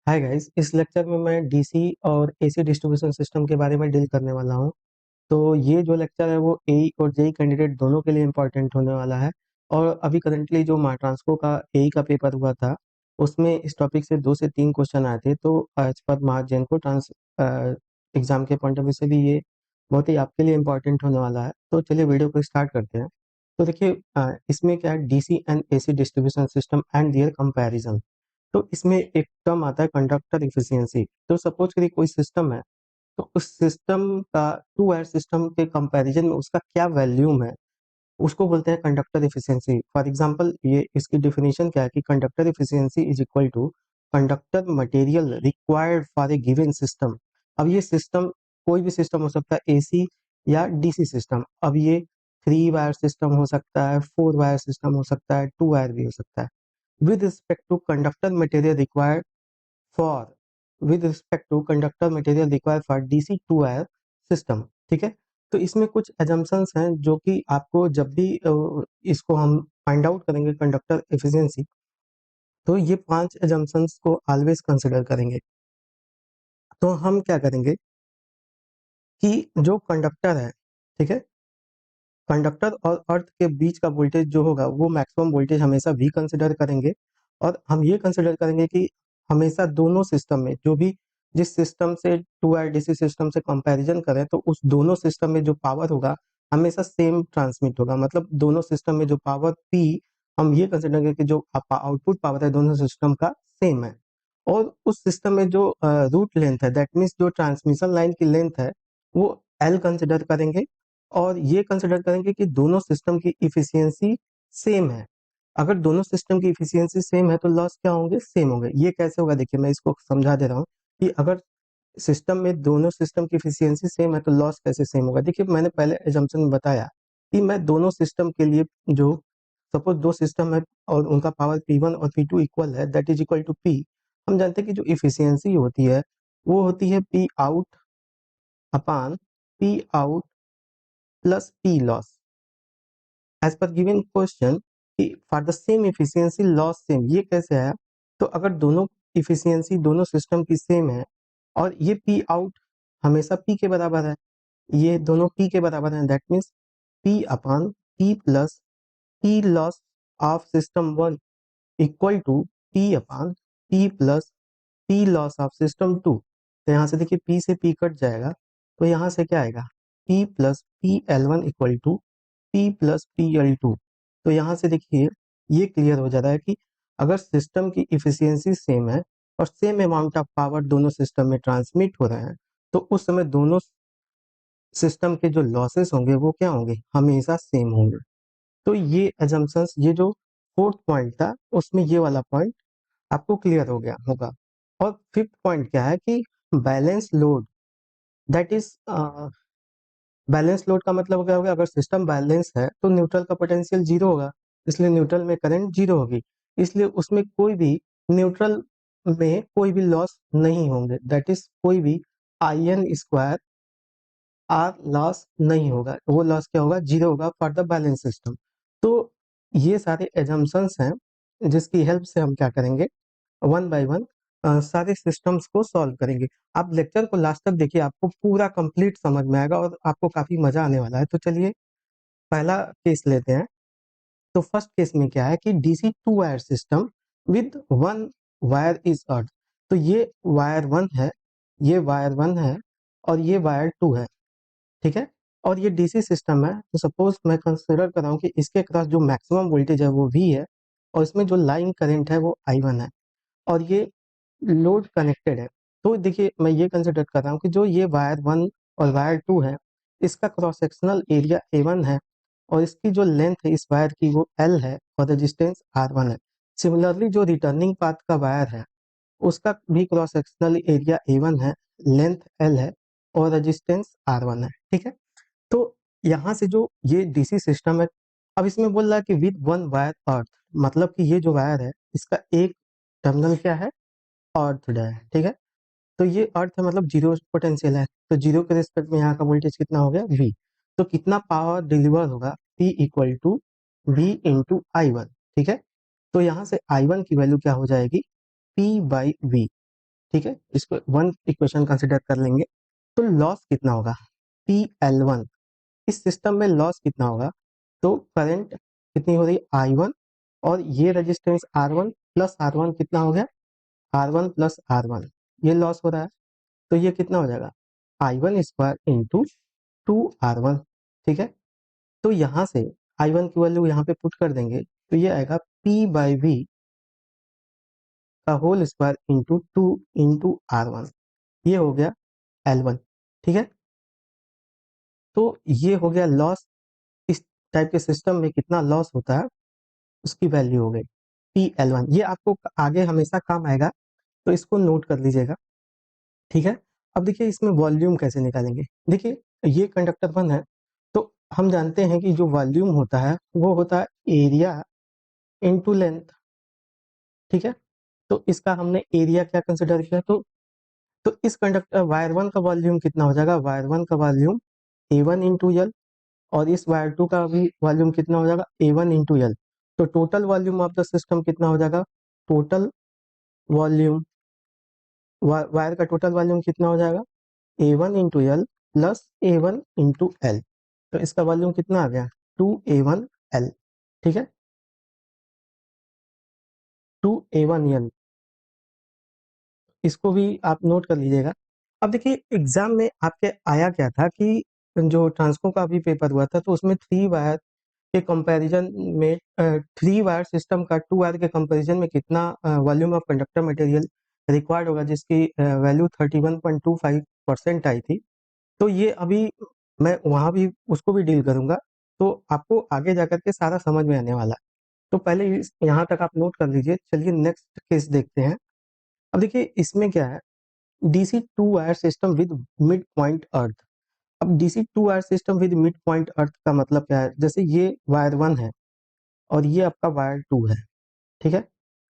Hi guys, इस lecture में मैं डीसी और एसी डिस्ट्रीब्यूशन सिस्टम के बारे में डील करने वाला हूं। तो ये जो लेक्चर है वो एई और जेई कैंडिडेट दोनों के लिए इम्पोर्टेंट होने वाला है। और अभी करंटली जो महाट्रांसको का एई का पेपर हुआ था उसमें इस टॉपिक से 2 से 3 क्वेश्चन आए थे। तो एज पर महाजन को ट्रांस एग्जाम के पॉइंट ऑफ व्यू से भी ये बहुत ही आपके लिए इम्पोर्टेंट होने वाला है। तो चलिए वीडियो को स्टार्ट करते हैं। तो देखिए, इसमें क्या है, DC and AC distribution system and their comparison. तो इसमें एक टर्म आता है कंडक्टर इफिशियंसी। तो सपोज करिए कोई सिस्टम है, तो उस सिस्टम का टू वायर सिस्टम के कंपैरिजन में उसका क्या वैल्यूम है, उसको बोलते हैं कंडक्टर इफिशियंसी। फॉर एग्जांपल, ये इसकी डेफिनेशन क्या है कि conductor efficiency is equal to conductor material required for a given system. अब ये सिस्टम कोई भी सिस्टम हो सकता है, एसी या डीसी सिस्टम। अब ये 3 वायर सिस्टम हो सकता है, 4 वायर सिस्टम हो सकता है, 2 वायर भी हो सकता है। with respect to conductor material required for with respect to conductor material required for DC 2 wire system। ठीक है। तो इसमें कुछ एजम्पशंस हैं जो कि आपको जब भी इसको हम फाइंड आउट करेंगे कंडक्टर एफिशिएंसी, तो ये 5 एजम्पशंस को ऑलवेज कंसिडर करेंगे। तो हम क्या करेंगे कि जो कंडक्टर है, ठीक है, कंडक्टर और अर्थ के बीच का वोल्टेज जो होगा वो मैक्सिमम वोल्टेज हमेशा भी कंसिडर करेंगे। और हम ये कंसिडर करेंगे कि हमेशा दोनों सिस्टम में जो भी जिस सिस्टम से 2 वायर डीसी सिस्टम से कंपैरिजन करें, तो उस दोनों सिस्टम में जो पावर होगा हमेशा सेम ट्रांसमिट होगा। मतलब दोनों सिस्टम में जो पावर पी, हम ये कंसिडर करेंगे कि जो आउटपुट पावर है दोनों सिस्टम का सेम है। और उस सिस्टम में जो रूट लेंथ है, दैट मीन्स जो ट्रांसमिशन लाइन की लेंथ है, वो एल कंसिडर करेंगे। और ये कंसिडर करेंगे कि दोनों सिस्टम की इफिशियंसी सेम है। अगर दोनों सिस्टम की इफिशियंसी सेम है तो लॉस क्या होंगे, सेम होंगे। ये कैसे होगा, देखिए मैं इसको समझा दे रहा हूँ कि अगर सिस्टम में दोनों सिस्टम की इफिशियंसी सेम है तो लॉस कैसे सेम होगा। देखिए, मैंने पहले एजम्पशन में बताया कि मैं दोनों सिस्टम के लिए, जो सपोज 2 सिस्टम है और उनका पावर P1 और P2 इक्वल है, that is equal to P। हम जानते हैं कि जो इफिशियंसी होती है वो होती है P out upon P out plus P loss. As पर गिवन क्वेश्चन कि for the same efficiency loss same, ये कैसे आया। तो अगर दोनों इफिशियंसी दोनों सिस्टम की सेम है और ये पी आउट हमेशा पी के बराबर है, ये दोनों पी के बराबर है, that means P upon P plus P loss of system one equal to P upon P plus P loss of system two. तो यहाँ से देखिए पी से पी कट जाएगा, तो यहाँ से क्या आएगा, P plus P L one equal to P plus P L two. तो यहाँ से देखिए ये क्लियर हो जा रहा है कि अगर सिस्टम की इफिशियंसी सेम है और सेम अमाउंट ऑफ पावर दोनों सिस्टम में ट्रांसमिट हो रहे हैं, तो उस समय दोनों सिस्टम के जो लॉसेस होंगे वो क्या होंगे, हमेशा सेम होंगे। तो ये एजम्पशंस, ये जो फोर्थ पॉइंट था उसमें ये वाला पॉइंट आपको क्लियर हो गया होगा। और फिफ्थ पॉइंट क्या है कि balance load, that is balance load का मतलब क्या होगा, अगर सिस्टम बैलेंस है तो न्यूट्रल का पोटेंशियल जीरो होगा, इसलिए न्यूट्रल में करंट जीरो होगी, इसलिए उसमें कोई भी न्यूट्रल में कोई भी लॉस नहीं होंगे, दैट इज कोई भी I N square R loss नहीं होगा। वो लॉस क्या होगा, जीरो होगा फॉर द बैलेंस सिस्टम। तो ये सारे एजम्पशंस हैं जिसकी हेल्प से हम क्या करेंगे, वन बाय वन सारे सिस्टम्स को सॉल्व करेंगे। आप लेक्चर को लास्ट तक देखिए, आपको पूरा कंप्लीट समझ में आएगा और आपको काफी मजा आने वाला है। तो चलिए पहला केस लेते हैं। तो फर्स्ट केस में क्या है कि DC 2 wire system with 1 wire is earth. तो ये वायर वन है, ये वायर वन है और ये वायर टू है, ठीक है। और ये डीसी सिस्टम है, तो सपोज मैं कंसिडर कर रहा हूँ कि इसके क्रॉस जो मैक्सिमम वोल्टेज है वो वी है और इसमें जो लाइन करंट है वो I1 है और ये लोड कनेक्टेड है। तो देखिए मैं ये कंसिडर कर रहा हूँ कि जो ये वायर वन और वायर टू है, इसका क्रॉस सेक्शनल एरिया A1 है और इसकी जो लेंथ है इस वायर की वो L है और रेजिस्टेंस R1 है। सिमिलरली जो रिटर्निंग पाथ का वायर है उसका भी क्रॉस सेक्शनल एरिया A1 है, लेंथ L है और रेजिस्टेंस R1 है, ठीक है। तो यहाँ से जो ये डीसी सिस्टम है, अब इसमें बोल रहा है कि विद 1 वायर अर्थ, मतलब कि ये जो वायर है इसका एक टर्मिनल क्या है, अर्थ है, ठीक है। तो ये अर्थ है मतलब जीरो पोटेंशियल है, तो जीरो के रिस्पेक्ट में यहाँ का वोल्टेज कितना हो गया, वी। तो कितना पावर डिलीवर होगा, P equal to V into I1, ठीक है। तो यहाँ से I1 की वैल्यू क्या हो जाएगी, P बाई वी। ठीक है, इसको वन इक्वेशन कंसिडर कर लेंगे। तो लॉस कितना होगा, PL1, इस सिस्टम में लॉस कितना होगा, तो करंट कितनी हो रही है I1, और ये रेजिस्टेंस R1 प्लस R1 कितना हो गया, R1 प्लस R1, ये लॉस हो रहा है। तो ये कितना हो जाएगा, I1 स्क्वायर इंटू 2R1। ठीक है, तो यहाँ से I1 की वैल्यू यहाँ पे पुट कर देंगे, तो ये आएगा P/V का whole square into 2 into R1, ये हो गया L1। ठीक है, तो ये हो गया लॉस, इस टाइप के सिस्टम में कितना लॉस होता है उसकी वैल्यू हो गई PL1। ये आपको आगे हमेशा काम आएगा, तो इसको नोट कर लीजिएगा। ठीक है, अब देखिए इसमें वॉल्यूम कैसे निकालेंगे। देखिए ये कंडक्टर 1 है, तो हम जानते हैं कि जो वॉल्यूम होता है वो होता है एरिया इनटू लेंथ। ठीक है, तो इसका हमने एरिया क्या कंसिडर किया, तो इस कंडक्टर वायर 1 का वॉल्यूम कितना हो जाएगा, वायर 1 का वॉल्यूम A1 इंटू यल, और इस वायर 2 का भी वॉल्यूम कितना हो जाएगा A1 इंटू यल। तो total volume of the system कितना हो जाएगा, टोटल वॉल्यूम, वायर का टोटल वॉल्यूम कितना हो जाएगा A1 into l plus A1 into l. तो इसका वॉल्यूम कितना आ गया 2A1L। ठीक है, 2A1L, इसको भी आप नोट कर लीजिएगा। अब देखिए एग्जाम में आपके आया क्या था कि जो ट्रांसको का भी पेपर हुआ था, तो उसमें थ्री वायर के कंपैरिजन में, थ्री वायर सिस्टम का टू वायर के कंपैरिजन में कितना volume of conductor material required होगा, जिसकी वैल्यू 31.25% आई थी। तो ये अभी मैं वहाँ भी उसको भी डील करूंगा, तो आपको आगे जाकर के सारा समझ में आने वाला है। तो पहले यहाँ तक आप नोट कर लीजिए। चलिए नेक्स्ट केस देखते हैं। अब देखिए इसमें क्या है, DC two wire system with mid point earth. अब DC two wire system with mid point earth का मतलब क्या है, जैसे ये वायर 1 है और ये आपका वायर 2 है। ठीक है,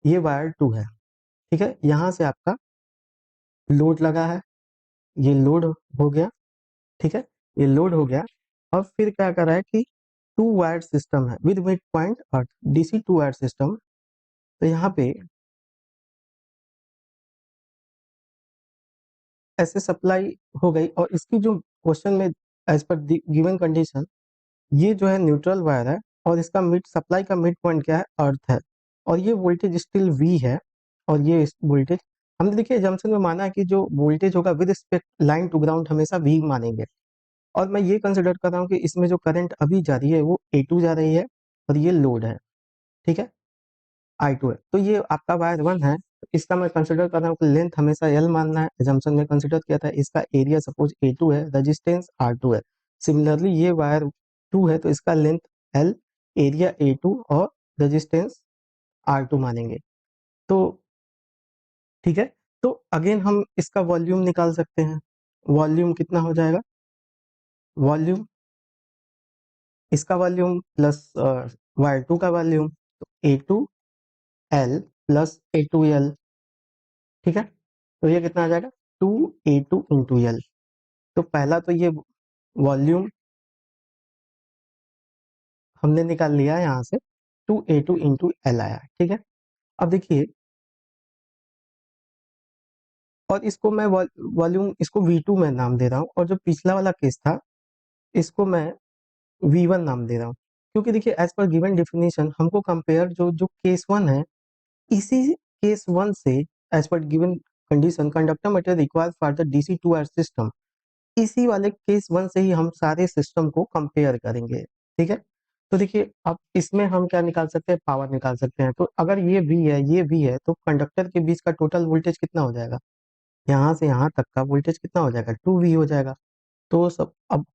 ये वायर 2 है। ठीक है, यहाँ से आपका लोड लगा है, ये लोड हो गया। ठीक है, ये लोड हो गया, और फिर क्या कर रहा है कि टू वायर सिस्टम है with mid point earth, DC two wire system. तो यहाँ पे ऐसे सप्लाई हो गई, और इसकी जो क्वेश्चन में एज पर गिवन कंडीशन, ये जो है न्यूट्रल वायर है, और इसका मिड सप्लाई का मिड पॉइंट क्या है, अर्थ है, और ये वोल्टेज स्टिल V है, और ये वोल्टेज हमने देखिए जंक्शन में माना है कि जो वोल्टेज होगा with respect line to ground हमेशा V मानेंगे। और मैं ये कंसिडर कर रहा हूँ कि इसमें जो करंट अभी जा रही है वो A2 जा रही है, और ये लोड है। ठीक है, I2 है, तो ये आपका वायर 1 है। इसका मैं कंसिडर कर रहा हूँ कि लेंथ हमेशा L मानना है, एजम्पशन में कंसिडर किया था। इसका एरिया सपोज A2 है, रेजिस्टेंस R2 है। सिमिलरली ये वायर 2 है, तो इसका लेंथ L, एरिया A2 और रेजिस्टेंस R2 मानेंगे। तो ठीक है, तो अगेन हम इसका वॉल्यूम निकाल सकते हैं। वॉल्यूम कितना हो जाएगा, वॉल्यूम, इसका वॉल्यूम प्लस वायर 2 का वॉल्यूम, तो A2L प्लस A2L। ठीक है, तो ये कितना आ जाएगा 2A2 इंटू एल। तो पहला तो ये वॉल्यूम हमने निकाल लिया है यहाँ से, 2A2 इंटू एल आया। ठीक है, अब देखिए, और इसको मैं वॉल्यूम, इसको V2 में नाम दे रहा हूँ, और जो पिछला वाला केस था इसको मैं V1 नाम दे रहा हूँ। क्योंकि देखिए एज पर गिवन डेफिनेशन हमको कंपेयर जो जो केस 1 है, इसी केस 1 से एज पर given condition conductor material required for the DC two R system, इसी वाले केस 1 से ही हम सारे सिस्टम को कंपेयर करेंगे। ठीक है, तो देखिए अब इसमें हम क्या निकाल सकते हैं, पावर निकाल सकते हैं। तो अगर ये V है, ये V है, तो कंडक्टर के बीच का टोटल वोल्टेज कितना हो जाएगा, यहाँ से यहाँ तक का वोल्टेज कितना हो जाएगा 2V हो जाएगा। तो सब अब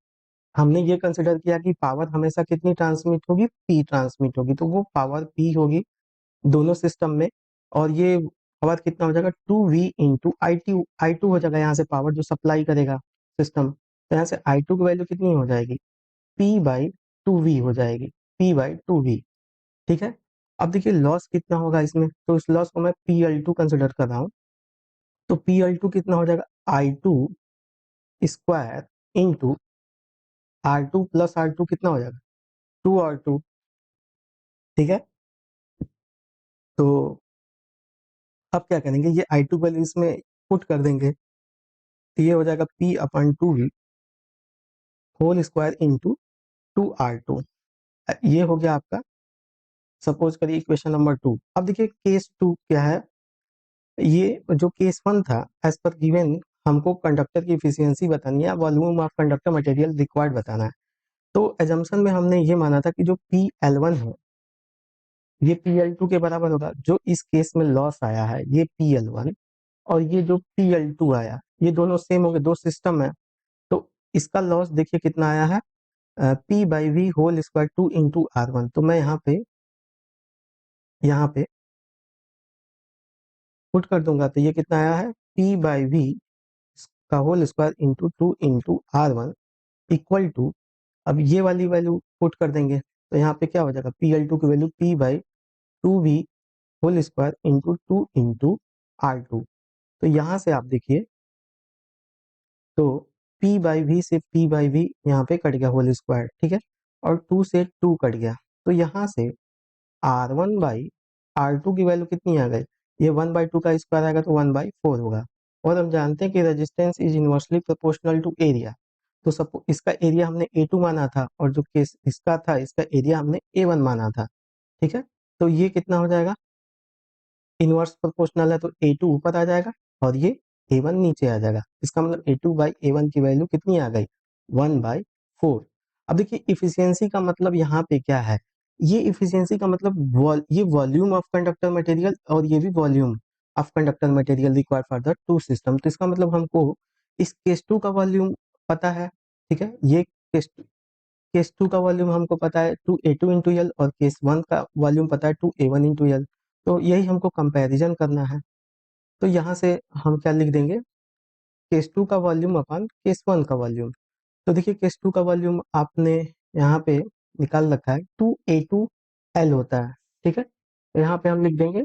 हमने ये कंसिडर किया कि पावर हमेशा कितनी ट्रांसमिट होगी, P ट्रांसमिट होगी, तो वो पावर P होगी दोनों सिस्टम में। और ये पावर कितना हो जाएगा 2V इंटू I2 हो जाएगा, यहाँ से पावर जो सप्लाई करेगा सिस्टम। तो यहाँ से I2 की वैल्यू कितनी हो जाएगी, P/2V हो जाएगी, P/2V। ठीक है, अब देखिए लॉस कितना होगा इसमें, तो इस लॉस को मैं PL2 कंसिडर कर रहा हूँ। तो PL2 कितना हो जाएगा, I2 square into R2 plus R2 कितना हो जाएगा 2R2। ठीक है, तो अब क्या करेंगे, ये I2 वैल्यू इसमें पुट कर देंगे तो ये हो जाएगा P अपन 2V whole square into 2R2। ये हो गया आपका, सपोज करिए इक्वेशन नंबर 2। अब देखिए केस 2 क्या है, ये जो केस 1 था, एज पर गिवन हमको कंडक्टर की इफिशियंसी बतानी है, volume of conductor material required बताना है। तो एजम्पशन में हमने ये माना था कि जो PL1 है ये PL2 के बराबर होगा। जो इस केस में लॉस आया है ये PL1 और ये जो PL2 आया, ये दोनों सेम हो गए, दो सिस्टम है। तो इसका लॉस देखिए कितना आया है, P/V होल स्क्वायर 2 × R1। तो मैं यहाँ पे पुट कर दूंगा तो ये कितना आया है, P/V का whole square into 2 × R1 equal to, अब ये वाली वैल्यू पुट कर देंगे तो यहाँ पे क्या हो जाएगा, PL2 की value P/2V whole square into 2 × R2। तो यहाँ से आप देखिए तो P/V से P/V यहाँ पे कट गया होल स्क्वायर, ठीक है, और 2 से 2 कट गया। तो यहाँ से R1/R2 की वैल्यू कितनी आ गई, ये 1/2 का स्क्वायर आएगा तो 1/4 होगा। और हम जानते हैं कि resistance is inversely proportional to area. तो सपो इसका एरिया हमने A2 माना था और जो केस इसका था इसका एरिया हमने A1 माना था, ठीक है। तो ये कितना हो जाएगा, इनवर्स प्रोपोर्शनल है तो A2 ऊपर आ जाएगा और ये A1 नीचे आ जाएगा। इसका मतलब A2/A1 की वैल्यू कितनी आ गई, 1/4। अब देखिए इफिशियंसी का मतलब यहाँ पे क्या है, ये इफिशियंसी का मतलब ये वॉल्यूम ऑफ कंडक्टर मटेरियल और ये भी volume of conductor material required for the two system. तो इसका मतलब हमको इस केस 2 का वॉल्यूम पता है, ठीक है, ये केस 2 का वॉल्यूम हमको पता है 2A2 इंटू एल, और केस 1 का वॉल्यूम पता है 2A1 इंटू एल। तो यही हमको कंपैरिजन करना है। तो यहाँ से हम क्या लिख देंगे, केस 2 का वॉल्यूम अपन केस 1 का वॉल्यूम। तो देखिए केस 2 का वॉल्यूम आपने यहाँ पे निकाल रखा है 2A2L होता है, ठीक है। तो यहाँ पे हम लिख देंगे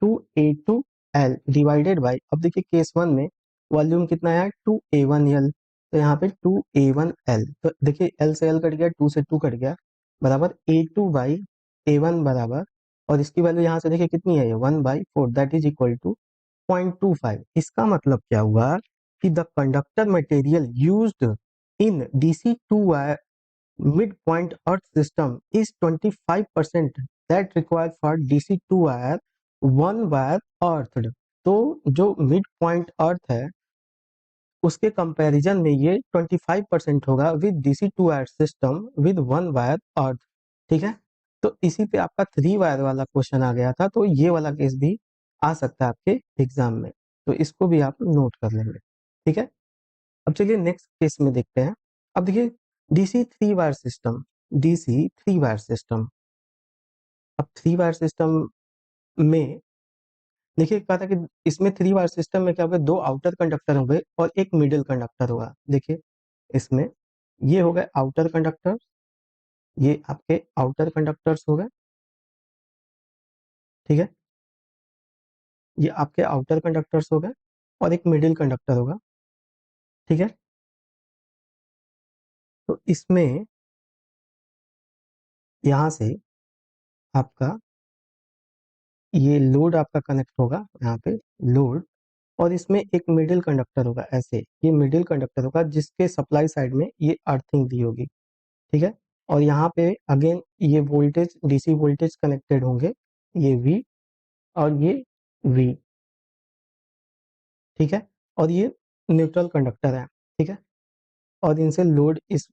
2A2L डिवाइडेड बाई, अब देखिए केस 1 में वॉल्यूम कितना है 2A1L, तो यहाँ पे 2A1L। तो देखिए L से L कट गया, 2 से 2 कट गया, बराबर A2/A1 बराबर, और इसकी वैल्यू यहाँ से देखिए कितनी है, 1/4, दैट इज इक्वल टू 0.25। इसका मतलब क्या हुआ कि the conductor material used in DC2 wire midpoint earth system is 25% that required for DC2 wire one wire earthed। तो जो मिड पॉइंट अर्थ है उसके कंपैरिजन में ये 25% होगा with DC2 wire system with one wire earth, ठीक है। तो इसी पे आपका 3 वायर वाला क्वेश्चन आ गया था, तो ये वाला केस भी आ सकता है आपके एग्जाम में, तो इसको भी आप नोट कर लेंगे, ठीक है। अब चलिए नेक्स्ट केस में देखते हैं। अब देखिए DC3 वायर सिस्टम। अब 3 वायर सिस्टम में देखिए क्या था कि इसमें 3 वायर सिस्टम में क्या होगा, 2 आउटर कंडक्टर होंगे और एक मिडिल कंडक्टर होगा। देखिए इसमें ये हो गए आउटर कंडक्टर, ये आपके आउटर कंडक्टर्स हो गए, ठीक है, ये आपके आउटर कंडक्टर्स हो गए और एक मिडिल कंडक्टर होगा, ठीक है। तो इसमें यहाँ से आपका ये लोड आपका कनेक्ट होगा यहाँ पे, लोड, और इसमें एक मिडिल कंडक्टर होगा, ऐसे ये मिडिल कंडक्टर होगा जिसके सप्लाई साइड में ये अर्थिंग दी होगी, ठीक है। और यहाँ पे अगेन ये वोल्टेज डीसी वोल्टेज कनेक्टेड होंगे, ये V और ये V, ठीक है। और ये न्यूट्रल कंडक्टर है, ठीक है, और इनसे लोड इस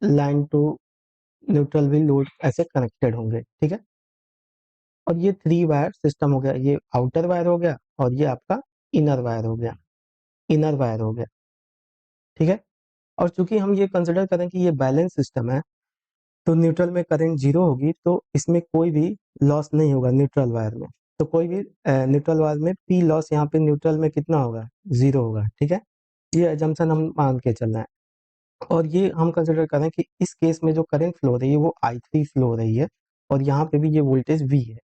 लाइन टू न्यूट्रल भी लोड ऐसे कनेक्टेड होंगे, ठीक है। और ये 3 वायर सिस्टम हो गया, ये आउटर वायर हो गया और ये आपका इनर वायर हो गया, इनर वायर हो गया, ठीक है। और चूंकि हम ये कंसिडर करें कि ये बैलेंस सिस्टम है तो न्यूट्रल में करंट जीरो होगी, तो इसमें कोई भी लॉस नहीं होगा न्यूट्रल वायर में। तो कोई भी न्यूट्रल वायर में पी लॉस यहाँ पे न्यूट्रल में कितना होगा, जीरो होगा, ठीक है। ये एजम्पशन हम मान के चलना है। और ये हम कंसिडर करें कि इस केस में जो करंट फ्लो हो रही है वो I3 फ्लो हो रही है और यहाँ पे भी ये वोल्टेज V है।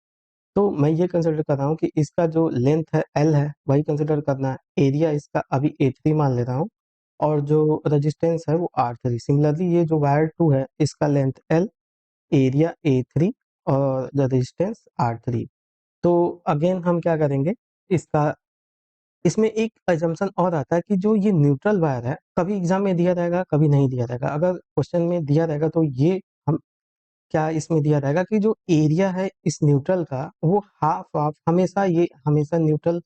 तो मैं ये कंसिडर कर रहा हूँ कि इसका जो लेंथ है L है वही कंसिडर करना है, एरिया इसका अभी A3 मान ले रहा हूँ और जो रेजिस्टेंस है वो R3। सिमिलरली ये जो वायर 2 है इसका लेंथ L, एरिया A3 और द रेजिस्टेंस R3। तो अगेन हम क्या करेंगे, इसका इसमें एक अजम्पशन और आता है कि जो ये न्यूट्रल वायर है, कभी एग्जाम में दिया रहेगा, कभी नहीं दिया रहेगा। अगर क्वेश्चन में दिया रहेगा तो ये हम क्या इसमें दिया रहेगा कि जो एरिया है इस न्यूट्रल का वो हाफ ऑफ, हमेशा ये हमेशा न्यूट्रल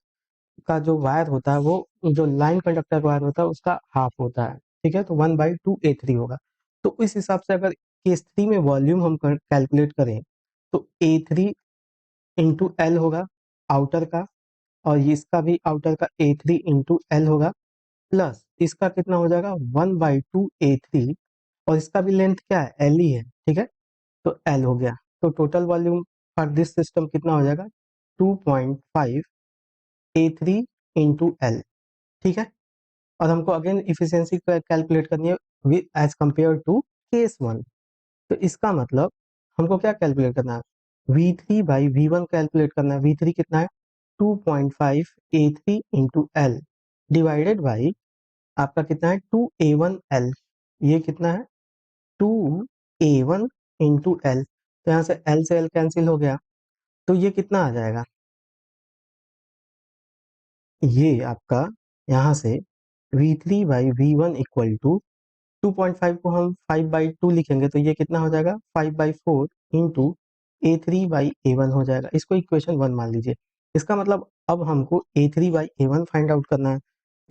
का जो वायर होता है वो जो लाइन कंडक्टर वायर होता है उसका हाफ होता है। ठीक है, तो 1/2 A3 होगा। तो इस हिसाब से अगर केस 3 में वॉल्यूम हम कैलकुलेट करें तो A3 इंटू एल होगा आउटर का, और ये इसका भी आउटर का A3 इंटू एल होगा, प्लस इसका कितना हो जाएगा 1/2 A3, और इसका भी लेंथ क्या है, एल ही है। ठीक है, तो एल हो गया। तो total volume for this system कितना हो जाएगा, 2.5 A3 इंटू एल। ठीक है, और हमको अगेन इफिशियंसी कैलकुलेट करनी है with as compare to case 1। तो इसका मतलब हमको क्या कैलकुलेट करना है, V3/V1 कैलकुलेट करना है। V3 कितना है, 2.5 A3 into L divided by आपका कितना है 2A1L। ये कितना है 2A1 इंटू एल, तो यहाँ से एल से एल कैंसिल हो गया, तो ये कितना आ जाएगा, ये आपका यहाँ से V3/V1 इक्वल टू 2.5 को हम 5/2 लिखेंगे तो ये कितना हो जाएगा 5/4 इंटू A3/A1 हो जाएगा। इसको इक्वेशन 1 मान लीजिए। इसका मतलब अब हमको A3/A1 फाइंड आउट करना है।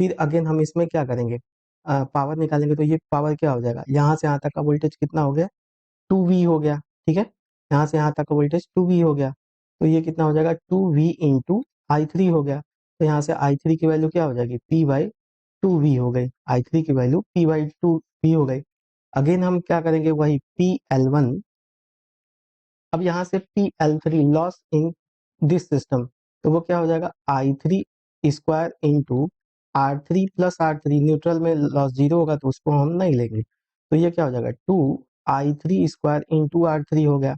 फिर अगेन हम इसमें क्या करेंगे, पावर निकालेंगे, तो ये पावर क्या हो जाएगा, यहाँ से यहाँ तक का वोल्टेज कितना हो गया 2V हो गया। ठीक है, यहाँ से यहाँ तक का वोल्टेज 2V हो गया, तो ये कितना हो जाएगा 2V इंटू I3 हो गया। तो यहाँ से I3 की वैल्यू क्या हो जाएगी, P/2V हो गई। I3 की वैल्यू P/2V हो गई। अगेन हम क्या करेंगे, वही PL1, अब यहाँ से PL3 loss in this system, तो वो क्या हो जाएगा I3 square into R3 + R3, neutral में लॉस जीरो होगा तो उसको हम नहीं लेंगे, तो ये क्या हो जाएगा 2I3 स्क्वायर इंटू R3 हो गया।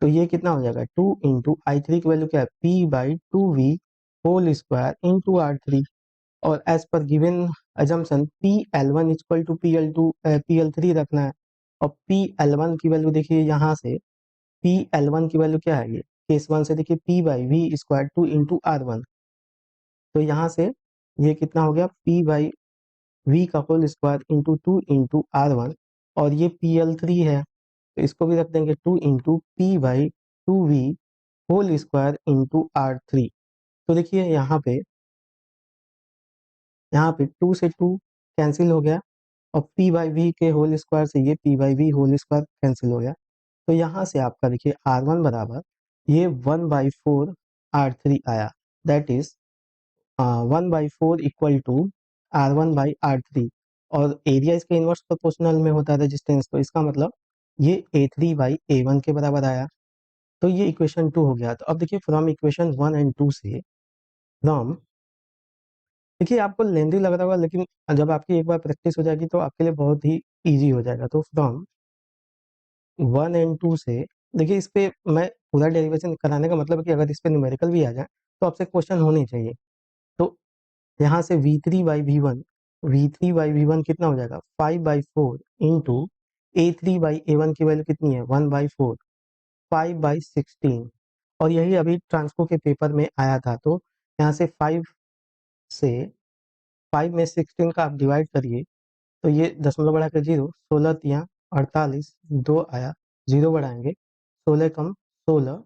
तो ये कितना हो जाएगा 2 इंटू I3 की वैल्यू क्या है P/2V whole square into R3, और as per given assumption PL1 equal to PL3 रखना है। और PL1 की वैल्यू देखिए यहाँ से, PL1 की वैल्यू क्या है, ये केस 1 से देखिए P/V² 2 इंटू R1, तो यहाँ से ये कितना हो गया P/V का whole square into 2 into R1, और ये PL3 है तो इसको भी रख देंगे 2 into P/2V whole square into R3। तो देखिए यहाँ पे 2 से 2 कैंसिल हो गया, और P/V के होल स्क्वायर से ये P/V होल स्क्वायर कैंसिल हो गया। तो यहाँ से आपका देखिए R1 बराबर ये 1/4 R3 आया, that is 1/4 equal to R1/R3, और एरिया इसके इनवर्स प्रोपोर्शनल में होता है रेजिस्टेंस, तो इसका मतलब ये A3/A1 के बराबर आया। तो ये इक्वेशन 2 हो गया। तो अब देखिए फ्रॉम इक्वेशन 1 एंड 2 से, फ्रॉम, देखिए आपको लेंदी लग रहा होगा लेकिन जब आपकी एक बार प्रैक्टिस हो जाएगी तो आपके लिए बहुत ही इजी हो जाएगा। तो फ्रॉम 1 एंड 2 से, देखिए इस पे मैं पूरा डेरिवेशन कराने का मतलब है कि अगर इस पे न्यूमेरिकल भी आ जाए तो आपसे क्वेश्चन होने चाहिए। तो यहाँ से V3/V1 कितना हो जाएगा 5/4 इंटू A3/A1 की वैल्यू कितनी है 1/4, 5/16, और यही अभी ट्रांसको के पेपर में आया था। तो यहाँ से 5 से 5 में 16 का आप डिवाइड करिए, तो ये दशमलव बढ़ा के 0, 16×3 = 48, 2 आया, 0 बढ़ाएंगे 16 कम 16,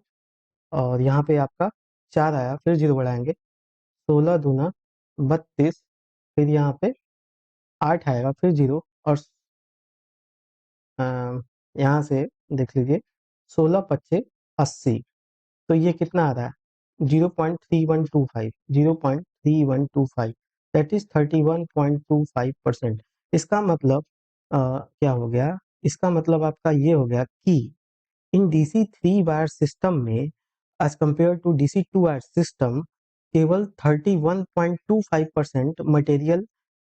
और यहाँ पे आपका 4 आया, फिर 0 बढ़ाएंगे 16×2 = 32, फिर यहाँ पे 8 आएगा, फिर 0, और यहाँ से देख लीजिए 16×5 = 80, तो ये कितना आ रहा है 0.3125, 0.3125, दैट इज 31.25%। इसका मतलब क्या हो गया, इसका मतलब आपका ये हो गया कि इन डीसी 3 वायर सिस्टम में as compare to DC 2 wire system, केवल 31.25% मटेरियल,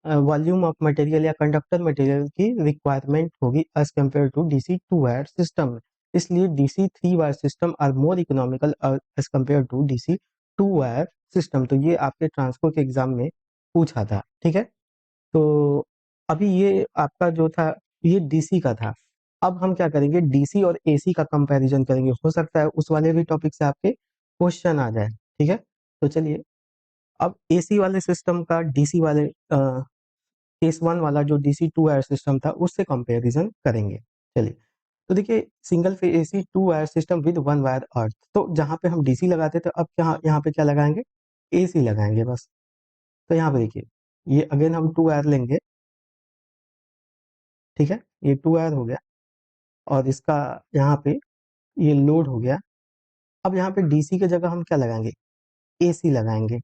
वॉल्यूम ऑफ मटेरियल या कंडक्टर मटेरियल की रिक्वायरमेंट होगी as compare to DC 2 wire system. इसलिए DC 3 wire system are more economical as compare to DC 2 wire system. तो ये आपके transport के exam में पूछा था। ठीक है, तो अभी ये आपका जो था ये डीसी का था। अब हम क्या करेंगे, डीसी और एसी का कंपैरिजन करेंगे, हो सकता है उस वाले भी टॉपिक से आपके क्वेश्चन आ जाए। ठीक है, तो चलिए अब एसी वाले सिस्टम का डीसी वाले केस वन वाला जो डीसी टू वायर सिस्टम था उससे कंपैरिजन करेंगे। चलिए, तो देखिए single phase AC two wire system with one wire earth, तो जहाँ पे हम डीसी लगाते थे अब क्या यहाँ पे क्या लगाएंगे, एसी लगाएंगे बस। तो यहाँ पे देखिए ये अगेन हम टू वायर लेंगे, ठीक है, ये टू वायर हो गया और इसका यहाँ पे ये लोड हो गया। अब यहाँ पे डीसी की जगह हम क्या लगाएंगे, एसी लगाएंगे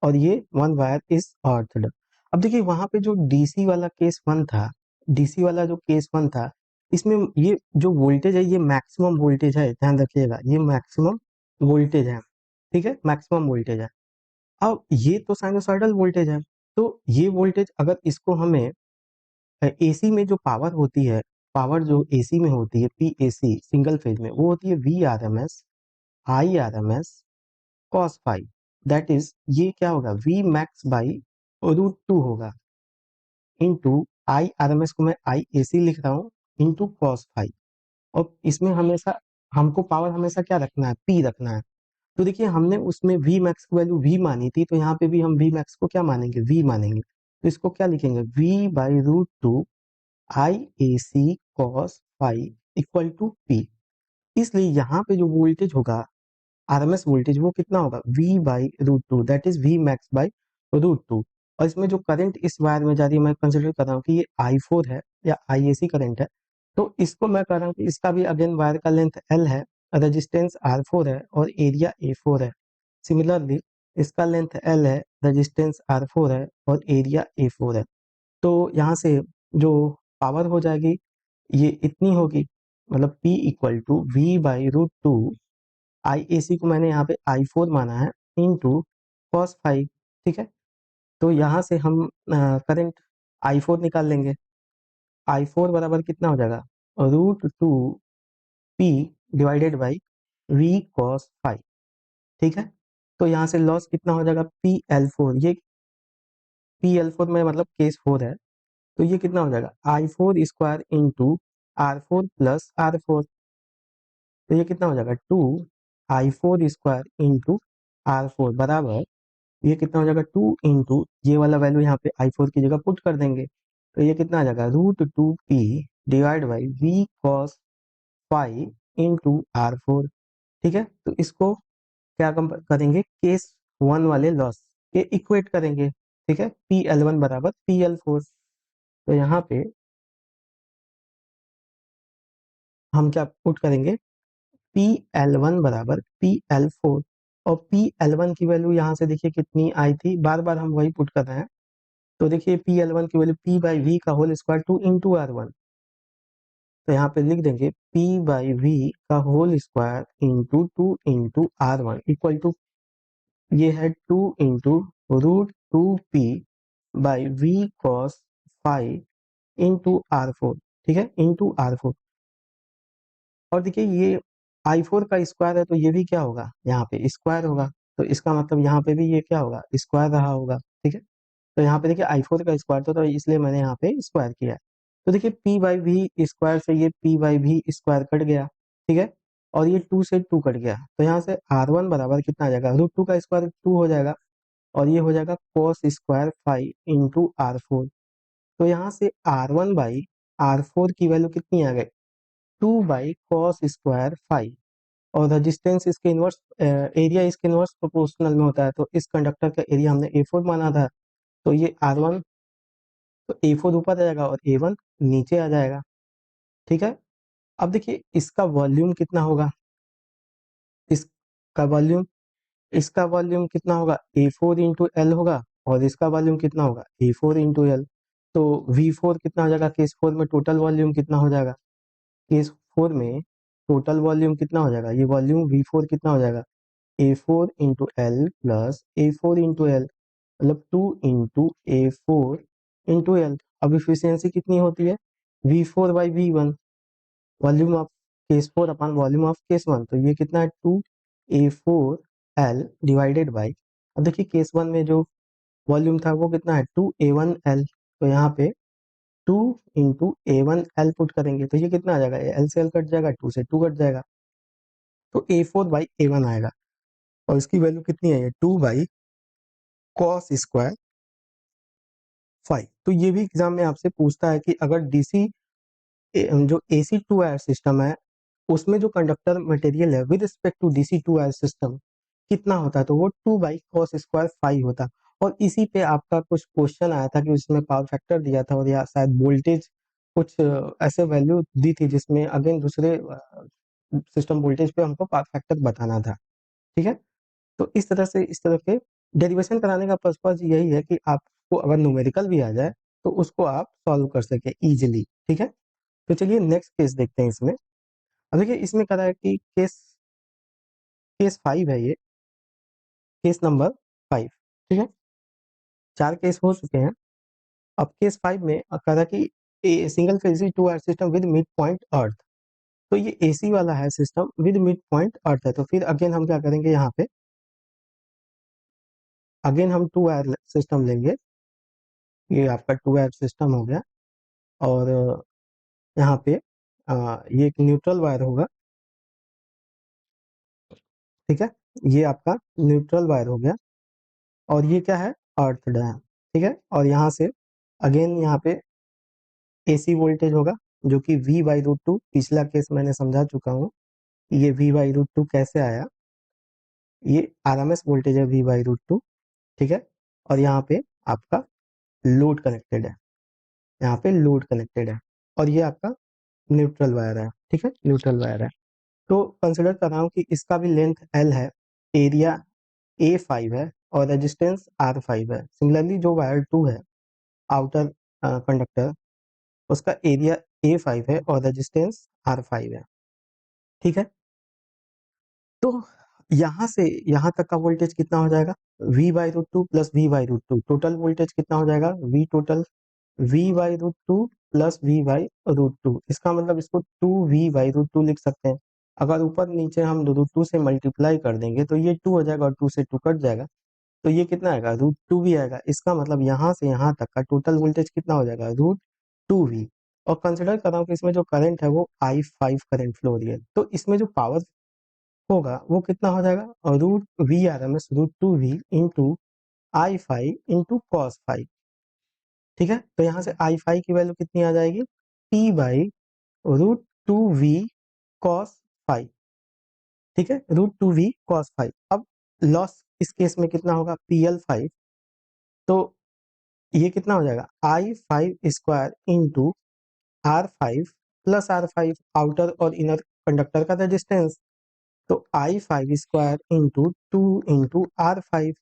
और ये वन वायर इज अर्थड। अब देखिए वहां पे जो डीसी वाला केस वन था, डीसी वाला जो केस वन था, इसमें ये जो वोल्टेज है ये मैक्सिमम वोल्टेज है, ध्यान रखिएगा ये मैक्सिमम वोल्टेज है, ठीक है, मैक्सिमम वोल्टेज है। अब ये तो साइनोसॉइडल वोल्टेज है, तो ये वोल्टेज अगर इसको हमें एसी में जो पावर होती है, पावर जो एसी में होती है पी एसी सिंगल फेज में, वो होती है V R M S I R M S cos five, that is ये क्या होगा V max by root two होगा into I R M S को मैं आई ए सी लिख रहा हूँ इंटू कॉस फाइव। और इसमें हमेशा हमको पावर हमेशा क्या रखना है, पी रखना है। तो देखिए हमने उसमें वी मैक्स की वैल्यू वी मानी थी, तो यहाँ पे भी हम वी मैक्स को क्या मानेंगे, वी मानेंगे। तो इसको क्या लिखेंगे, V by root two I A C cos five equal to P. इसलिए यहाँ पे जो वोल्टेज होगा, आरएमएस वोल्टेज, वो कितना होगा V by root two, that is V max by root two. और इसमें जो करंट इस वायर में जा रही है मैं कंसिडर कर रहा हूँ कि ये आई फोर है या आई ए सी करंट है, तो इसको मैं कर रहा हूँ कि इसका भी अगेन वायर का लेंथ एल है, रेजिस्टेंस आर फोर है और एरिया ए फोर है। सिमिलरली इसका लेंथ एल है, रेजिस्टेंस आर फोर है और एरिया ए फोर है। तो यहाँ से जो पावर हो जाएगी ये इतनी होगी, मतलब P equal to V by root two, I A C को मैंने यहाँ पे आई फोर माना है इंटू कॉस फाइव, ठीक है। तो यहाँ से हम करंट आई फोर निकाल लेंगे, आई फोर बराबर कितना हो जाएगा, root two P divided by V cos five, ठीक है। तो यहाँ से लॉस कितना हो जाएगा पी एल फोर, ये पी एल फोर में मतलब केस फोर है, तो ये कितना हो जाएगा I four square into R four plus R four, तो ये कितना हो जाएगा two I four square into R four बराबर, ये कितना हो जाएगा टू इंटू ये वाला वैल्यू यहाँ पे आई फोर की जगह पुट कर देंगे, तो ये कितना आ जाएगा root two P divide by V cos five into R four, ठीक है। तो इसको क्या करेंगे, केस वन वाले लॉस के इक्वेट करेंगे, ठीक है, पी एल वन बराबर पी एल फोर। तो यहाँ पे हम क्या पुट करेंगे, पी एल वन बराबर पी एल फोर, और पी एल वन की वैल्यू यहाँ से देखिए कितनी आई थी, बार बार हम वही पुट कर रहे हैं। तो देखिए पी एल वन की वैल्यू पी बाई वी का whole square two into R one, तो यहाँ पे लिख देंगे पी बाई वी का whole square into two into R one equal to, ये है two into root two P by V cos five into R four, ठीक है, इंटू आर फोर। और देखिए ये आई फोर का स्क्वायर है तो ये भी क्या होगा, यहाँ पे स्क्वायर होगा, तो इसका मतलब यहाँ पे भी ये क्या होगा, स्क्वायर रहा होगा, ठीक है। तो यहाँ पे देखिए आई फोर का स्क्वायर था तो इसलिए मैंने यहाँ पे स्क्वायर किया है। तो देखिए पी बाई वी स्क्वायर से ये P by V square cut गया, ठीक है, और ये टू से टू कट गया, तो यहाँ से आर वन बराबर कितना आ जाएगा, रूट टू का स्क्वायर टू हो जाएगा और ये हो जाएगा cos square five into R four. तो यहाँ से R one by R four की वैल्यू कितनी आ गई, two by cos square five, और रेजिस्टेंस इसके इनवर्स एरिया इसके इनवर्स प्रोपोर्शनल में होता है, तो इस कंडक्टर का एरिया हमने ए फोर माना था, तो ये आर वन, तो ए फोर ऊपर आ जाएगा और ए वन नीचे आ जाएगा, ठीक है। अब देखिए इसका वॉल्यूम कितना होगा, इसका वॉल्यूम, इसका वॉल्यूम कितना होगा ए फोर इंटू एल होगा, और इसका वॉल्यूम कितना होगा ए फोर इंटू एल। तो वी फोर कितना हो जाएगा, केस फोर में टोटल वॉल्यूम कितना हो जाएगा, केस फोर में टोटल वॉल्यूम कितना हो जाएगा, ये वॉल्यूम वी फोर कितना हो जाएगा, A four into L plus A four into L, मतलब two into A four into L. अब इफिशियंसी कितनी होती है, V four by V one, volume of case four upon volume of case one, तो ये कितना है two A four L divided by, अब देखिए केस वन में जो वॉल्यूम था वो कितना है टू ए वन एल, तो यहाँ पे to into A one L put करेंगे तो ये कितना आ जाएगा, एल से एल कट जाएगा, टू से टू कट जाएगा, तो ए फोर बाई ए वन आएगा, और इसकी वैल्यू कितनी है, ये टू बाई कॉस स्क्वायर 5। तो ये भी एग्जाम में आपसे पूछता है कि अगर डीसी जो एसी टू वायर सिस्टम है उसमें जो कंडक्टर मटेरियल है with respect to DC two wire system कितना होता है, तो वो 2/cos² 5 होता। और इसी पे आपका कुछ क्वेश्चन आया था कि उसमें पावर फैक्टर दिया था और या शायद वोल्टेज कुछ ऐसे वैल्यू दी थी जिसमें अगेन दूसरे सिस्टम वोल्टेज पे हमको पावर फैक्टर बताना था। ठीक है, तो इस तरह से इस तरह के डेरिवेशन कराने का पर्पज यही है कि आपको अगर न्यूमेरिकल भी आ जाए तो उसको आप सॉल्व कर सके इजिली। ठीक है, तो चलिए नेक्स्ट केस देखते हैं इसमें। अब देखिए इसमें कह रहा है कि केस केस 5 है ये, केस नंबर 5। ठीक है, 4 केस हो चुके हैं। अब केस 5 में कह रहा है कि a single phase two wire system with mid point अर्थ। तो ये एसी वाला है सिस्टम विद मिड पॉइंट अर्थ है, तो फिर अगेन हम क्या करेंगे, यहाँ पे अगेन हम टू वायर सिस्टम लेंगे। ये आपका टू वायर सिस्टम हो गया और यहाँ पे ये एक न्यूट्रल वायर होगा। ठीक है, ये आपका न्यूट्रल वायर हो गया और ये क्या है, अर्थ है। ठीक है, और यहाँ से अगेन यहाँ पे एसी वोल्टेज होगा जो कि V/√2, पिछला केस मैंने समझा चुका हूँ। ये V/√2 कैसे आया, ये आरएमएस वोल्टेज है V/√2। ठीक है, और यहाँ पे आपका लोड कनेक्टेड है, यहाँ पे लोड कनेक्टेड है और ये आपका न्यूट्रल वायर है। ठीक है, न्यूट्रल वायर है। तो कंसिडर कर रहा हूँ कि इसका भी लेंथ L है, एरिया A5 है और रेजिस्टेंस R5 है। सिमिलरली जो वायर 2 है आउटर कंडक्टर, उसका एरिया A5 है और रेजिस्टेंस R5 है। ठीक है, तो यहाँ से यहाँ तक का वोल्टेज कितना हो जाएगा, V/√2 plus V/√2, total voltage कितना हो जाएगा, V total V/√2 plus V/√2। इसका मतलब इसको 2V/√2 लिख सकते हैं। अगर ऊपर नीचे हम √2 से मल्टीप्लाई कर देंगे तो ये 2 हो जाएगा और 2 से 2 कट जाएगा, तो ये कितना आएगा, √2 भी आएगा। इसका मतलब यहाँ से यहाँ तक का टोटल वोल्टेज कितना हो जाएगा, √2V। और कंसिडर कर रहा हूँ कि इसमें जो करंट है वो I5 करंट फ्लो हो रही है, तो इसमें जो पावर होगा वो कितना हो जाएगा, √V/√2V into I5 into cos 5। ठीक है, तो यहाँ से I5 की वैल्यू कितनी आ जाएगी, P/√2V cos 5। ठीक है, √2V cos 5। अब लॉस इस केस में कितना होगा, PL5। तो ये कितना हो जाएगा, I5² into R5 plus R5, outer और इनर कंडक्टर का रेजिस्टेंस। तो I5² इंटू 2 इंटू R5,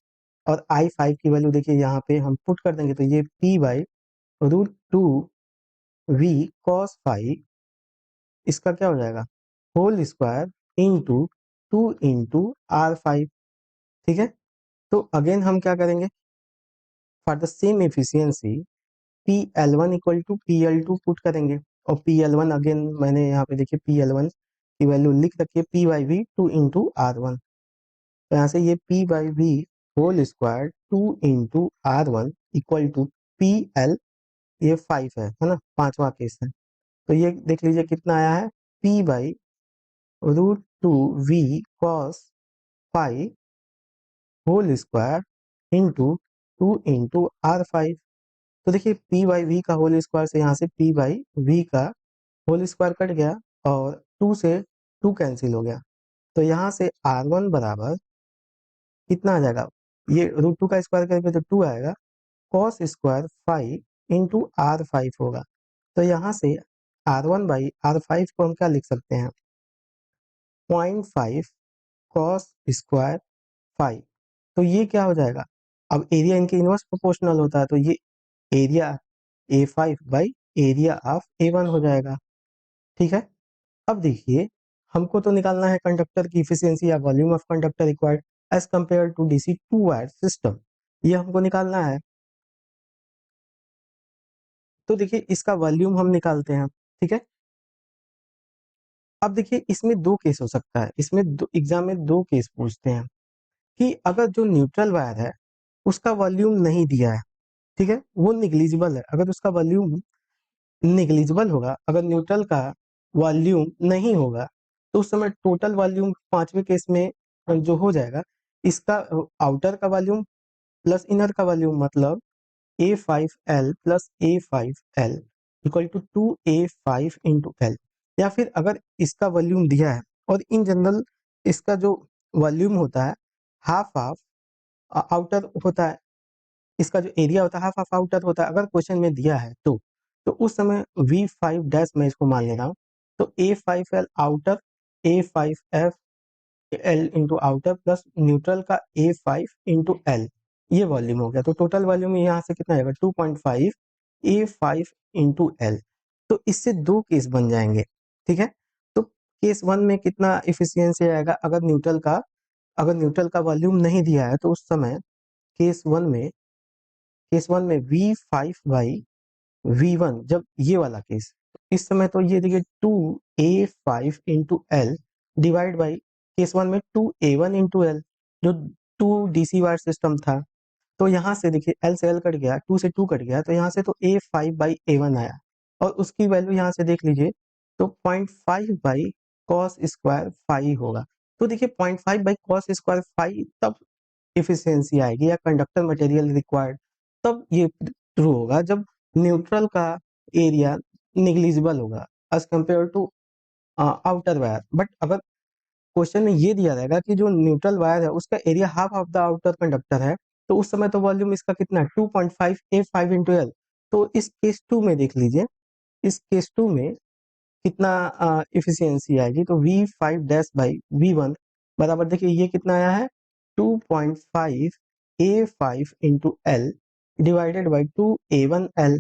और I5 की वैल्यू देखिए यहाँ पे हम पुट कर देंगे तो ये P/√2V cos 5, इसका क्या हो जाएगा, whole square into 2 into R5। ठीक है, तो अगेन हम क्या करेंगे, for the same efficiency PL1 equal to PL2 put करेंगे। और PL1 अगेन मैंने यहाँ पे देखिए PL1 की वैल्यू लिख रखी है P/V 2 इंटू R1। तो यहाँ से ये P/V whole square 2 into R1 equal to PL, ये 5 है ना, पांचवा केस है। तो ये देख लीजिए कितना आया है, P/√2V cos 5 whole square into 2 into R5। तो देखिए P/V का होल स्क्वायर से यहाँ से P/V का होल स्क्वायर कट गया और 2 से 2 कैंसिल हो गया, तो यहाँ से R1 बराबर कितना आ जाएगा, ये √2 का स्क्वायर करेंगे तो 2 आएगा, cos² 5 इंटू R5 होगा। तो यहाँ से R1/R5 को हम क्या लिख सकते हैं, 0.5 cos²5। तो ये क्या हो जाएगा, अब एरिया इनके इनवर्स प्रोपोर्शनल होता है, तो ये एरिया A5/एरिया ऑफ A1 हो जाएगा। ठीक है, अब देखिए हमको तो निकालना है कंडक्टर की इफिशियंसी या volume of conductor required as compare to DC two wire system, ये हमको निकालना है। तो देखिए इसका वॉल्यूम हम निकालते हैं। ठीक है, अब देखिए इसमें दो केस हो सकता है, इसमें एग्जाम में दो केस पूछते हैं कि अगर जो न्यूट्रल वायर है उसका वॉल्यूम नहीं दिया है, ठीक है, वो निग्लिजिबल है, अगर उसका वॉल्यूम निग्लिजिबल होगा, अगर न्यूट्रल का वॉल्यूम नहीं होगा तो उस समय टोटल वॉल्यूम पांचवें केस में जो हो जाएगा, इसका आउटर का वॉल्यूम प्लस इनर का वॉल्यूम मतलब A5L plus A5L equal to 2A5 into L. या फिर अगर इसका वॉल्यूम दिया है और इन जनरल इसका जो वॉल्यूम होता है हाफ हाफ आउटर होता है, इसका जो एरिया होता है हाफ हाफ आउटर होता है, अगर क्वेश्चन में दिया है तो उस समय V5 डैश मैं इसको मान ले रहा हूँ, तो A5L outer, A5F L into outer plus neutral का A5 इंटू एल, ये वॉल्यूम हो गया। तो टोटल वॉल्यूम यहाँ से कितना आएगा 2.5 A5 इंटू एल। तो इससे दो केस बन जाएंगे, ठीक है। तो केस वन में कितना इफिशियंसी आएगा, अगर न्यूट्रल का वॉल्यूम नहीं दिया है तो उस समय केस वन में V5/V1, जब ये वाला केस, इस समय तो ये देखिए 2A5 into L divide by case one में 2A1 इंटू एल, जो 2 DC वायर सिस्टम था। तो यहाँ से देखिए एल से एल कट गया, 2 से 2 कट गया, तो यहाँ से तो A5/A1 आया, और उसकी वैल्यू यहाँ से देख लीजिए तो 0.5/cos² होगा। तो देखिए 0.5/cos² तब इफिशियंसी आएगी या कंडक्टर मटेरियल रिक्वायर्ड, तब ये ट्रू होगा जब न्यूट्रल का एरिया निग्लिजिबल होगा as compare to outer wire. But अगर क्वेश्चन में ये दिया रहेगा कि जो न्यूट्रल वायर है उसका area half of the outer conductor है, तो उस समय तो वॉल्यूम इसका कितना है 2.5 A5 इंटू एल। तो इस केस टू में देख लीजिए, इस केस टू में कितना इफिशियंसी आएगी, तो V5 डैश/V1 बराबर देखिए ये कितना आया है 2.5 A5 into L divided by 2A1L।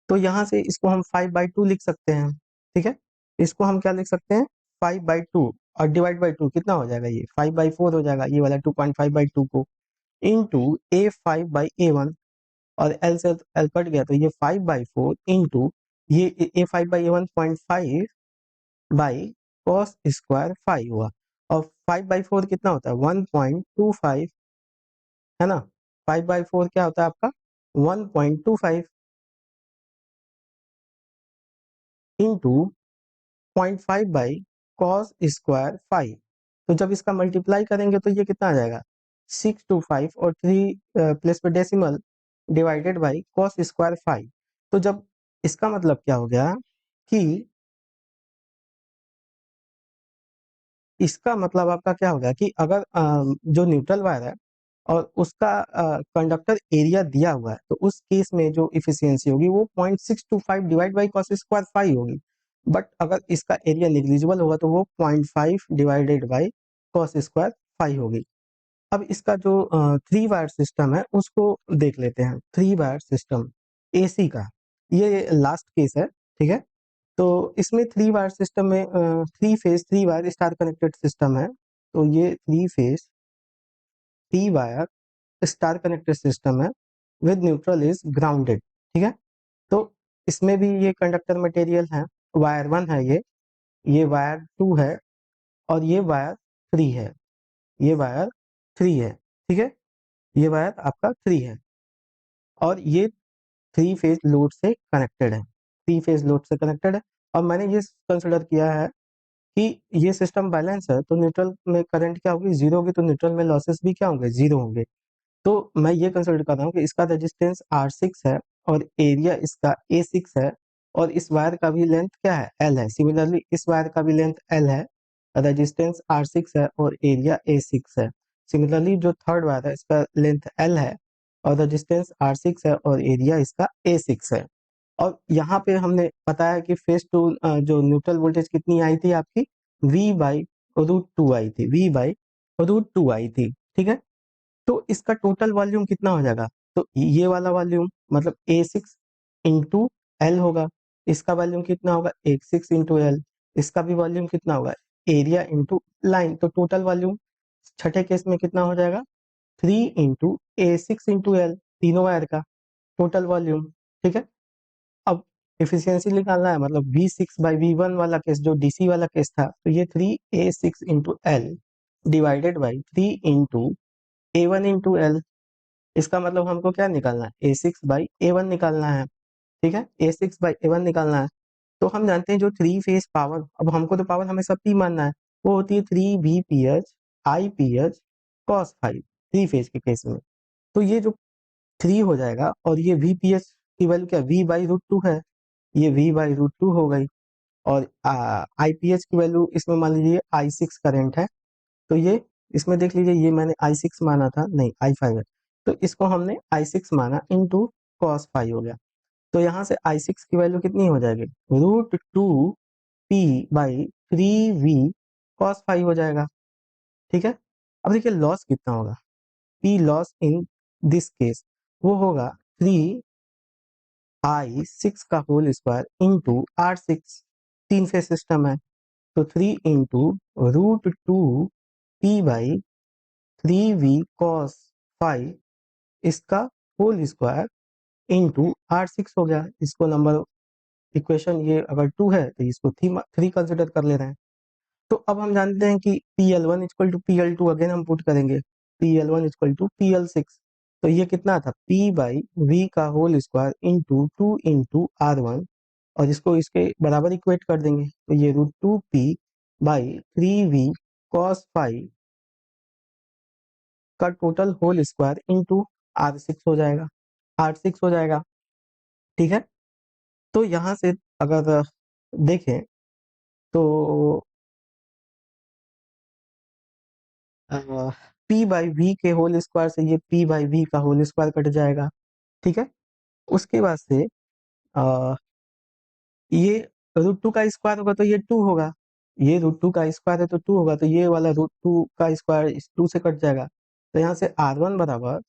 तो यहाँ से इसको हम 5/2 लिख सकते हैं, ठीक है। इसको हम क्या लिख सकते हैं 5/2, और डिवाइड बाई 2 कितना हो जाएगा, ये 5/4 हो जाएगा, ये वाला 2.5/2 को इंटू A5/A1, और एल से एल कट गया तो ये 5/4 इंटू ये A5/A1 0.5 बाई cos² हुआ, और 5/4 कितना होता है 1.25, है ना। 5/4 क्या होता है आपका 1.25 इंटू 0.5/cos²। तो जब इसका मल्टीप्लाई करेंगे तो ये कितना आ जाएगा 625, और 3 प्लेस पे डेसिमल डिवाइडेड बाई cos²। तो जब इसका मतलब क्या हो गया कि इसका मतलब आपका क्या होगा कि अगर जो न्यूट्रल वायर है और उसका कंडक्टर एरिया दिया हुआ है, तो उस केस में जो इफिशियंसी होगी वो 0.625 डिवाइड बाई cos² होगी। बट अगर इसका एरिया निग्लिजिबल होगा तो वो 0.5 डिवाइडेड बाई cos² होगी। अब इसका जो 3 वायर सिस्टम है उसको देख लेते हैं। 3 वायर सिस्टम AC का ये लास्ट केस है, ठीक है। तो इसमें 3 वायर सिस्टम में 3 phase 3 wire star connected system है। तो ये 3 phase 3 wire star connected system है विद न्यूट्रल इज ग्राउंडेड, ठीक है। तो इसमें भी ये कंडक्टर मटेरियल है, वायर 1 है, ये वायर 2 है, और ये वायर 3 है, ये वायर 3 है, ठीक है। ये वायर आपका 3 है, और ये 3 फेज लोड से कनेक्टेड है, 3 फेज लोड से कनेक्टेड है। और मैंने ये कंसिडर किया है कि ये सिस्टम बैलेंस है, तो न्यूट्रल में करंट क्या होगी जीरो होगी, तो न्यूट्रल में लॉसेस भी क्या होंगे जीरो होंगे। तो मैं ये कंसिडर कर रहा हूँ कि इसका रेजिस्टेंस R6 है और एरिया इसका A6 है, और इस वायर का भी लेंथ क्या है L है। सिमिलरली इस वायर का भी लेंथ L है, रेजिस्टेंस R6 है और एरिया A6 है। सिमिलरली जो थर्ड वायर है इसका लेंथ L है और रेजिस्टेंस R6 है और एरिया इसका A6 है। और यहाँ पे हमने बताया कि फेज टू जो न्यूट्रल वोल्टेज कितनी आई थी आपकी V/√2 आई थी, V/√2 आई थी, ठीक है। तो इसका टोटल वॉल्यूम कितना हो जाएगा, तो ये वाला वॉल्यूम मतलब A6 इंटू एल होगा, इसका वॉल्यूम कितना होगा A6 इंटू एल, इसका भी वॉल्यूम कितना होगा एरिया इंटू लाइन। तो टोटल वॉल्यूम छठे केस में कितना हो जाएगा 3 इंटू A6 इंटू एल, तीनों वायर का टोटल वॉल्यूम, ठीक है। अब एफिशिएंसी निकालना है, मतलब V6/V1 वाला केस जो DC वाला केस था, तो ये 3A6 into L divided by 3 into A1 into L. इसका मतलब हमको क्या निकालना है A6/A1 निकालना है, ठीक है। A6/A1 निकालना है। तो हम जानते हैं जो 3 फेज पावर, अब हमको तो पावर हमेशा P मानना है, वो होती है 3 VPH IPH cos φ 3 फेज के केस में। तो ये जो 3 हो जाएगा और ये VPH की वैल्यू क्या V/√2 है, ये V/√2 हो गई। और IPH की वैल्यू इसमें मान लीजिए I6 करंट है, तो ये इसमें देख लीजिए ये मैंने I6 माना था, नहीं I5 है, तो इसको हमने I6 माना इंटू कॉस फाई हो गया। तो यहाँ से I6 की वैल्यू कितनी हो जाएगी, √2P/3V कॉस फाई हो जाएगा। ठीक है, अब देखिए लॉस कितना होगा, P loss in this case वो होगा 3I6 का whole square into R6, 3 phase system है, तो 3 इंटू √2P/3V cos फाई इसका होल स्क्वायर इंटू R6 हो गया। इसको नंबर इक्वेशन ये अगर 2 है तो इसको 3 कंसिडर कर ले रहे हैं। तो अब हम जानते हैं कि PL1 equal to PL2 again हम पुट करेंगे, PL1 इक्वल टू PL6, तो ये कितना था P/V का whole square into 2 into R1, और इसको इसके बराबर इक्वेट कर देंगे, तो ये √2P/3V cos फाई का total whole square into R6 हो जाएगा, R6 हो जाएगा। ठीक है, तो यहाँ से अगर देखें तो P/V के होल स्क्वायर से ये P/V का होल स्क्वायर कट जाएगा। ठीक है, उसके बाद से अ, ये √2 का स्क्वायर होगा तो ये 2 होगा, ये √2 का स्क्वायर है तो 2 होगा, तो ये वाला √2 का स्क्वायर इस 2 से कट जाएगा, तो यहाँ से R1 बराबर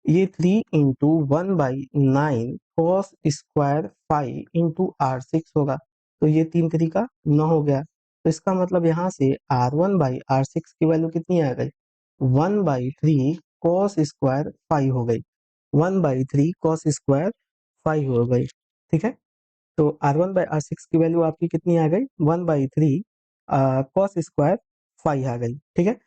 ये 3 इंटू 1/9 cos square phi into R6 होगा, तो ये 3 3 का 9 हो गया। तो इसका मतलब यहाँ से R1/R6 की वैल्यू कितनी आ गई, 1/3 कॉस स्क्वायर फाई हो गई, 1/3 कॉस स्क्वायर फाई हो गई। ठीक है, तो R1/R6 की वैल्यू आपकी कितनी आ गई, 1/3 कॉस स्क्वायर फाई आ गई। ठीक है,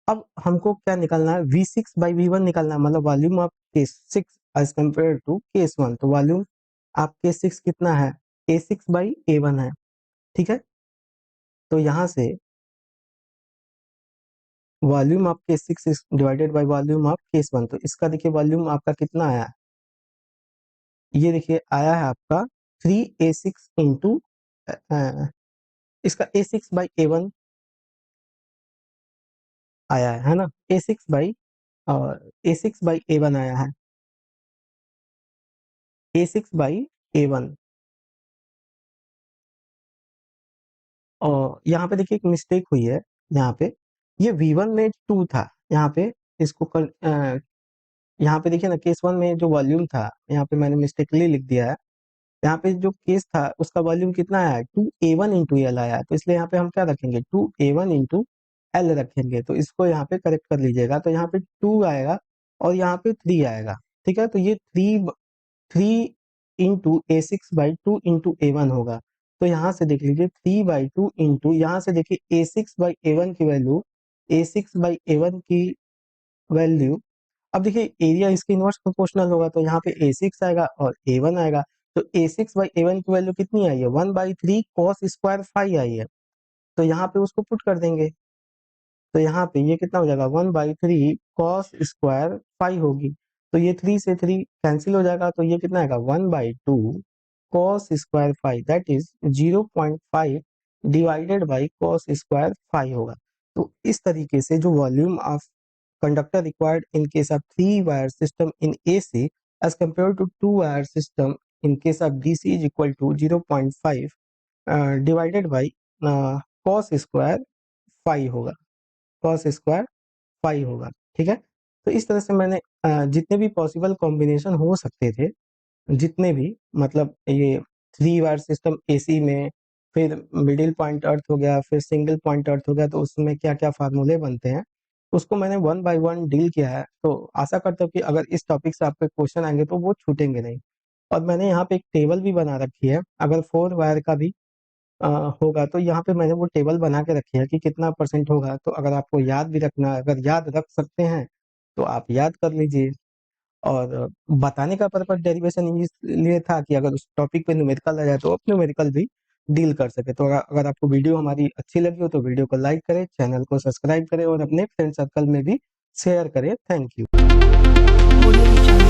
अब हमको क्या निकालना है, V6/V1 निकालना है, मतलब volume of case 6 as compare to case 1, तो वॉल्यूम आप केस 6 कितना है, A6/A1 है। ठीक है, तो यहाँ से volume of case 6 is divided by volume of case 1, तो इसका देखिए वॉल्यूम आपका कितना आया है, ये देखिए आया है आपका 3A6 इंटू इसका A6/A1 आया है ना, A6/A1 आया है, A6/A1। और यहाँ पे देखिए एक मिस्टेक हुई है, यहाँ पे ये V1 में 2 था, यहाँ पे इसको यहाँ पे देखिए ना केस 1 में जो वॉल्यूम था यहाँ पे मैंने मिस्टेकली लिख दिया है, यहाँ पे जो केस था उसका वॉल्यूम कितना आया है, 2A1 इंटू एल आया है, तो इसलिए यहाँ पे हम क्या रखेंगे, 2A1 इंटू एल रखेंगे, तो इसको यहाँ पे करेक्ट कर लीजिएगा, तो यहाँ पे 2 आएगा और यहाँ पे 3 आएगा। ठीक है, तो ये 3 इंटू A6/2 इंटू A1 होगा, तो यहाँ से देख लीजिए 3/2 इंटू, यहाँ से देखिए A6/A1 की वैल्यू, A6/A1 की वैल्यू, अब देखिए एरिया इसके इनवर्स प्रोपोर्शनल होगा, तो यहाँ पे A6 आएगा और A1 आएगा, तो A6/A1 की वैल्यू कितनी आई है, 1/3 कॉस स्क्वायर फाई आई है, तो यहाँ पे उसको पुट कर देंगे, तो यहाँ पे ये कितना हो जाएगा, 1/3 कॉस स्क्वायर फाई होगी, तो ये 3 से 3 कैंसिल हो जाएगा, तो ये कितना आएगा, 1/2 cos square phi, that is 0.5 divided by cos square phi होगा। तो इस तरीके से जो volume of conductor required in case of 3-wire system in AC as compared to 2-wire system in case of DC is equal to 0.5 divided by cos square phi होगा, cos square phi होगा। ठीक है, तो इस तरह से मैंने जितने भी पॉसिबल कॉम्बिनेशन हो सकते थे, जितने भी, मतलब ये 3 वायर सिस्टम एसी में, फिर मिडिल पॉइंट अर्थ हो गया, फिर सिंगल पॉइंट अर्थ हो गया, तो उसमें क्या क्या फार्मूले बनते हैं उसको मैंने 1 बाय 1 डील किया है, तो आशा करता हूँ कि अगर इस टॉपिक से आपके क्वेश्चन आएंगे तो वो छूटेंगे नहीं। और मैंने यहाँ पे एक टेबल भी बना रखी है, अगर 4 वायर का भी होगा तो यहाँ पे मैंने वो टेबल बना के रखी है कि कितना परसेंट होगा, तो अगर आपको याद भी रखना है, अगर याद रख सकते हैं तो आप याद कर लीजिए। और बताने का पर्पस डेरिवेशन इसलिए था कि अगर उस टॉपिक पे न्यूमेरिकल आ जाए तो आप न्यूमेरिकल भी डील कर सके। तो अगर आपको वीडियो हमारी अच्छी लगी हो तो वीडियो को लाइक करें, चैनल को सब्सक्राइब करें और अपने फ्रेंड सर्कल में भी शेयर करें। Thank you. ऑडियो भी चल